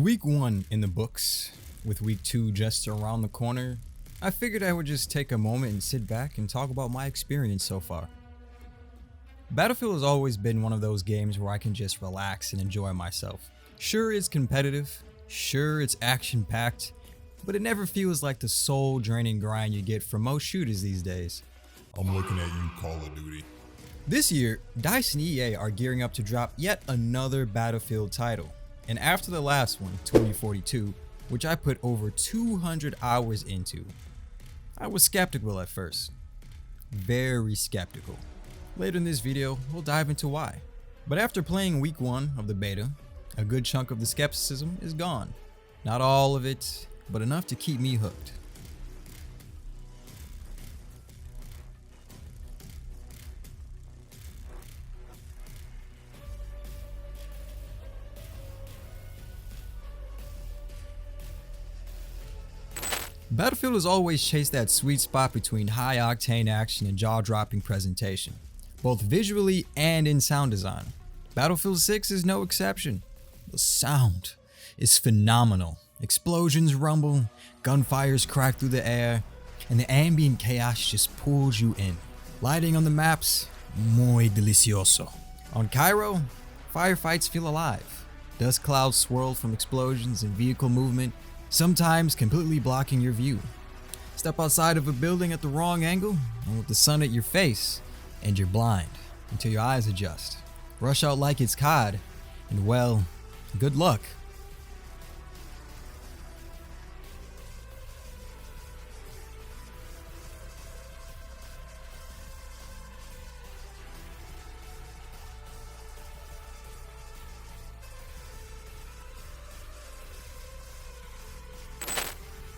week 1 in the books, with week 2 just around the corner, I figured I would just take a moment and sit back and talk about my experience so far. Battlefield has always been one of those games where I can just relax and enjoy myself. Sure, it's competitive, sure, it's action-packed, but it never feels like the soul-draining grind you get from most shooters these days. I'm looking at you, Call of Duty. This year, DICE and EA are gearing up to drop yet another Battlefield title. And after the last one, 2042, which I put over 200 hours into, I was skeptical at first. Very skeptical. Later in this video, we'll dive into why. But after playing week 1 of the beta, a good chunk of the skepticism is gone. Not all of it, but enough to keep me hooked. Battlefield has always chased that sweet spot between high-octane action and jaw-dropping presentation, both visually and in sound design. Battlefield 6 is no exception. The sound is phenomenal. Explosions rumble, gunfires crack through the air, and the ambient chaos just pulls you in. Lighting on the maps, muy delicioso. On Cairo, firefights feel alive. Dust clouds swirl from explosions and vehicle movement, sometimes completely blocking your view. Step outside of a building at the wrong angle, and with the sun at your face, and you're blind until your eyes adjust. Rush out like it's COD, and well, good luck.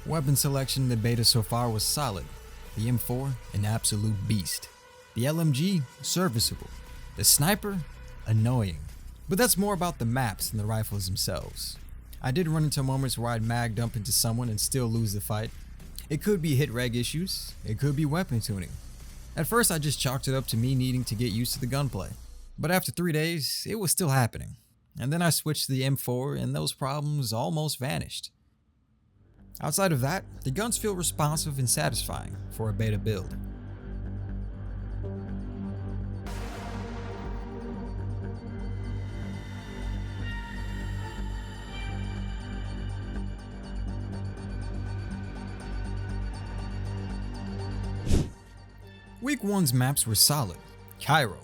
Weapon selection in the beta so far was solid. The M4, an absolute beast. The LMG, serviceable. The sniper, annoying. But that's more about the maps than the rifles themselves. I did run into moments where I'd mag dump into someone and still lose the fight. It could be hit reg issues, it could be weapon tuning. At first I just chalked it up to me needing to get used to the gunplay. But after 3 days, it was still happening. And then I switched to the M4 and those problems almost vanished. Outside of that, the guns feel responsive and satisfying for a beta build. Week 1's maps were solid. Cairo,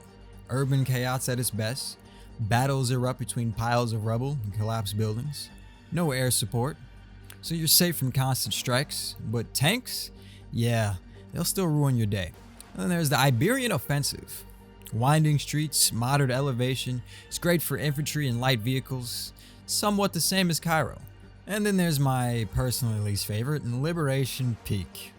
urban chaos at its best. Battles erupt between piles of rubble and collapsed buildings. No air support, so you're safe from constant strikes, but tanks? Yeah, they'll still ruin your day. And then there's the Iberian Offensive. Winding streets, moderate elevation, it's great for infantry and light vehicles, somewhat the same as Cairo. And then there's my personally least favorite, Liberation Peak,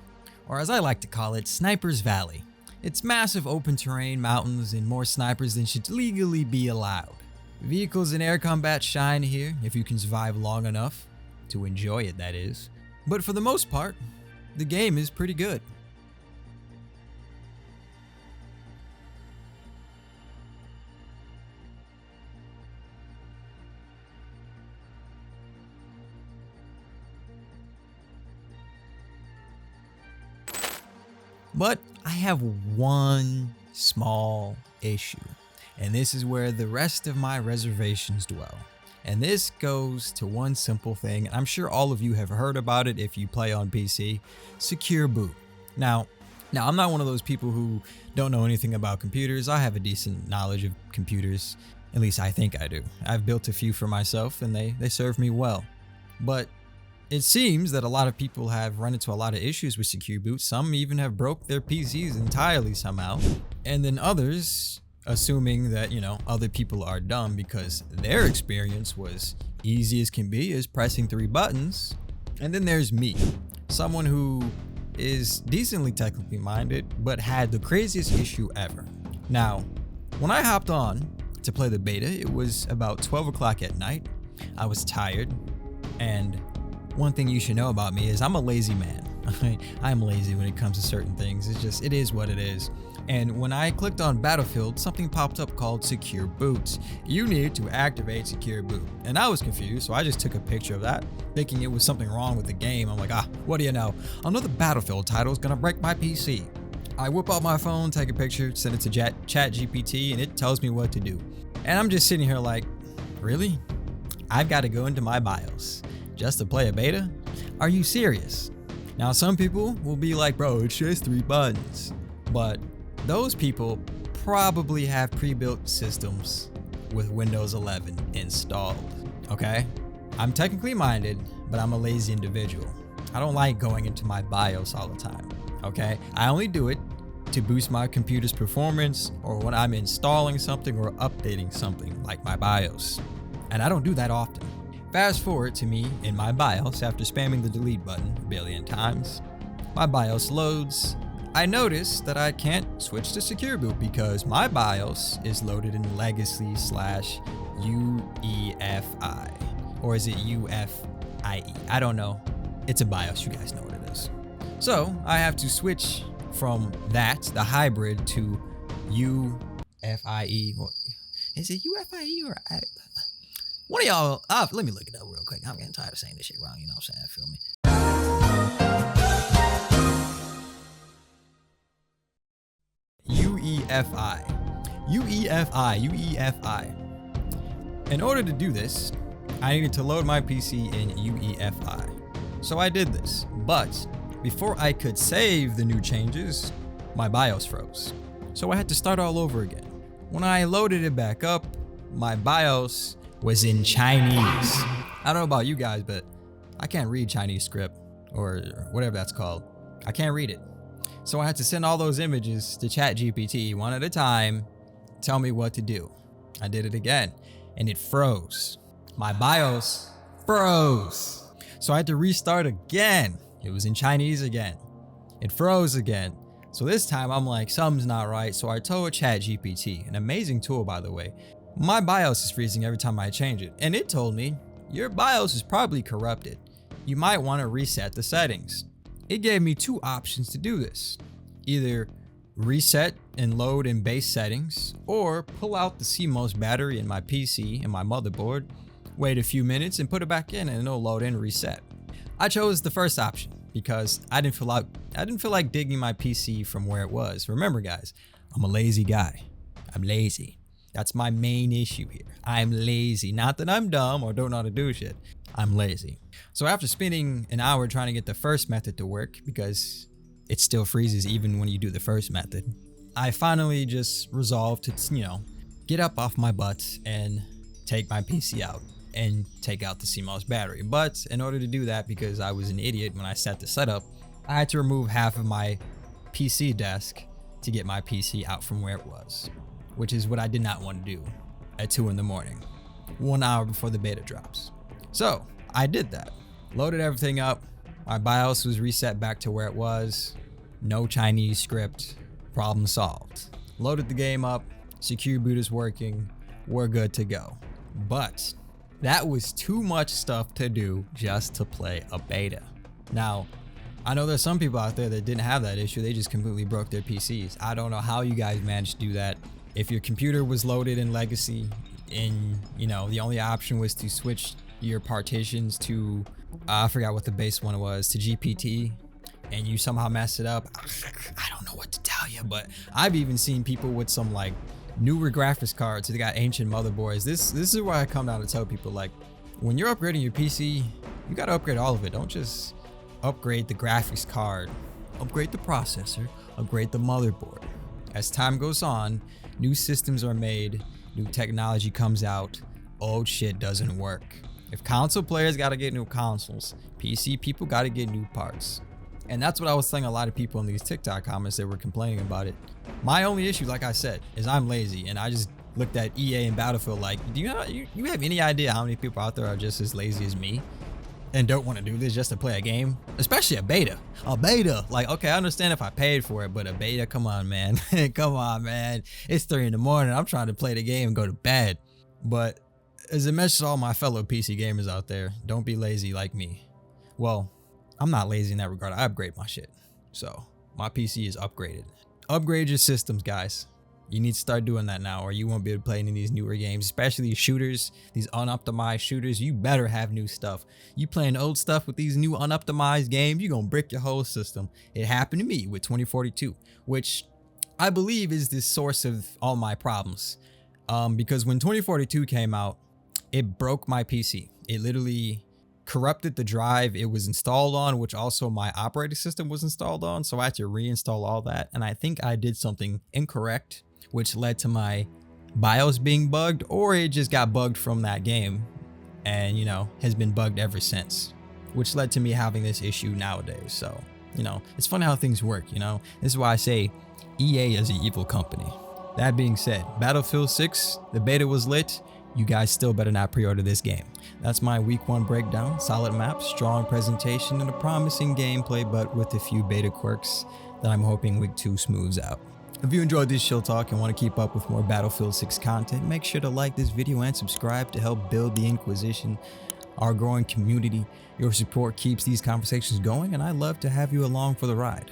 or as I like to call it, Sniper's Valley. It's massive open terrain, mountains, and more snipers than should legally be allowed. Vehicles and air combat shine here if you can survive long enough. To enjoy it, that is. But for the most part, the game is pretty good. But I have one small issue, and this is where the rest of my reservations dwell. And this goes to one simple thing, and I'm sure all of you have heard about it if you play on PC, secure boot. Now I'm not one of those people who don't know anything about computers. I have a decent knowledge of computers, at least I think I do. I've built a few for myself and they serve me well. But it seems that a lot of people have run into a lot of issues with secure boot. Some even have broke their PCs entirely somehow. And then others, assuming that, other people are dumb because their experience was easy as can be, is pressing 3 buttons. And then there's me, someone who is decently technically minded, but had the craziest issue ever. Now, when I hopped on to play the beta, it was about 12 o'clock at night. I was tired, and one thing you should know about me is I'm a lazy man. I'm lazy when it comes to certain things. It is what it is. And when I clicked on Battlefield, something popped up called Secure Boots. You need to activate Secure Boot. And I was confused, so I just took a picture of that, thinking it was something wrong with the game. I'm like, what do you know? Another Battlefield title is gonna break my PC. I whip out my phone, take a picture, send it to ChatGPT, and it tells me what to do. And I'm just sitting here like, really? I've got to go into my BIOS just to play a beta? Are you serious? Now, some people will be like, bro, it's just 3 buttons. But those people probably have pre-built systems with Windows 11 installed, okay? I'm technically minded, but I'm a lazy individual. I don't like going into my BIOS all the time, okay? I only do it to boost my computer's performance or when I'm installing something or updating something like my BIOS. And I don't do that often. Fast forward to me in my BIOS after spamming the delete button a billion times. My BIOS loads. I notice that I can't switch to Secure Boot because my BIOS is loaded in legacy/UEFI. Or is it UFIE? I don't know. It's a BIOS, you guys know what it is. So I have to switch from that, the hybrid, to UFIE. Is it UFIE or one of y'all, let me look it up real quick. I'm getting tired of saying this shit wrong, you know what I'm saying? Feel me? UEFI. In order to do this, I needed to load my PC in UEFI. So I did this, but before I could save the new changes, my BIOS froze. So I had to start all over again. When I loaded it back up, my BIOS was in Chinese. I don't know about you guys, but I can't read Chinese script or whatever that's called. I can't read it. So I had to send all those images to ChatGPT one at a time, tell me what to do. I did it again and it froze. My BIOS froze. So I had to restart again. It was in Chinese again. It froze again. So this time I'm like, something's not right. So I told ChatGPT, an amazing tool by the way, my BIOS is freezing every time I change it. And it told me, your BIOS is probably corrupted. You might want to reset the settings. It gave me 2 options to do this. Either reset and load in base settings, or pull out the CMOS battery in my PC and my motherboard, wait a few minutes and put it back in and it'll load and reset. I chose the first option because I didn't feel like digging my PC from where it was. Remember guys, I'm a lazy guy. I'm lazy. That's my main issue here. I'm lazy. Not that I'm dumb or don't know how to do shit. I'm lazy. So after spending an hour trying to get the first method to work, because it still freezes even when you do the first method, I finally just resolved to, get up off my butt and take my PC out and take out the CMOS battery. But in order to do that, because I was an idiot when I set the setup, I had to remove half of my PC desk to get my PC out from where it was, which is what I did not want to do at 2 in the morning, 1 hour before the beta drops. So I did that, loaded everything up. My BIOS was reset back to where it was. No Chinese script, problem solved. Loaded the game up, Secure Boot is working, we're good to go. But that was too much stuff to do just to play a beta. Now, I know there's some people out there that didn't have that issue. They just completely broke their PCs. I don't know how you guys managed to do that. If your computer was loaded in legacy and, the only option was to switch your partitions to, I forgot what the base one was, to GPT, and you somehow messed it up, I don't know what to tell you, but I've even seen people with some like newer graphics cards. They got ancient motherboards. This is why I come down to tell people, like, when you're upgrading your PC, you got to upgrade all of it. Don't just upgrade the graphics card, upgrade the processor, upgrade the motherboard. As time goes on, new systems are made, new technology comes out, old shit doesn't work. If console players got to get new consoles, PC people got to get new parts. And that's what I was telling a lot of people in these TikTok comments that were complaining about it. My only issue, like I said, is I'm lazy, and I just looked at EA and Battlefield like, do you have any idea how many people out there are just as lazy as me and don't want to do this just to play a game? Especially a beta. A beta. Like, okay, I understand if I paid for it, but a beta, come on, man. Come on, man. It's 3 in the morning. I'm trying to play the game and go to bed. But as a message to all my fellow PC gamers out there, don't be lazy like me. Well, I'm not lazy in that regard. I upgrade my shit. So my PC is upgraded. Upgrade your systems, guys. You need to start doing that now, or you won't be able to play any of these newer games, especially these shooters, these unoptimized shooters. You better have new stuff. You playing old stuff with these new unoptimized games, you're gonna brick your whole system. It happened to me with 2042, which I believe is the source of all my problems. Because when 2042 came out, it broke my PC. It literally corrupted the drive it was installed on, which also my operating system was installed on. So I had to reinstall all that. And I think I did something incorrect, which led to my BIOS being bugged, or it just got bugged from that game and, you know, has been bugged ever since, which led to me having this issue nowadays. So, you know, it's funny how things work, you know. This is why I say EA is an evil company. That being said, Battlefield 6, the beta was lit. You guys still better not pre-order this game. That's my week 1 breakdown. Solid map, strong presentation, and a promising gameplay, but with a few beta quirks that I'm hoping week 2 smooths out. If you enjoyed this chill talk and want to keep up with more Battlefield 6 content, make sure to like this video and subscribe to help build the Inquisition, our growing community. Your support keeps these conversations going, and I'd love to have you along for the ride.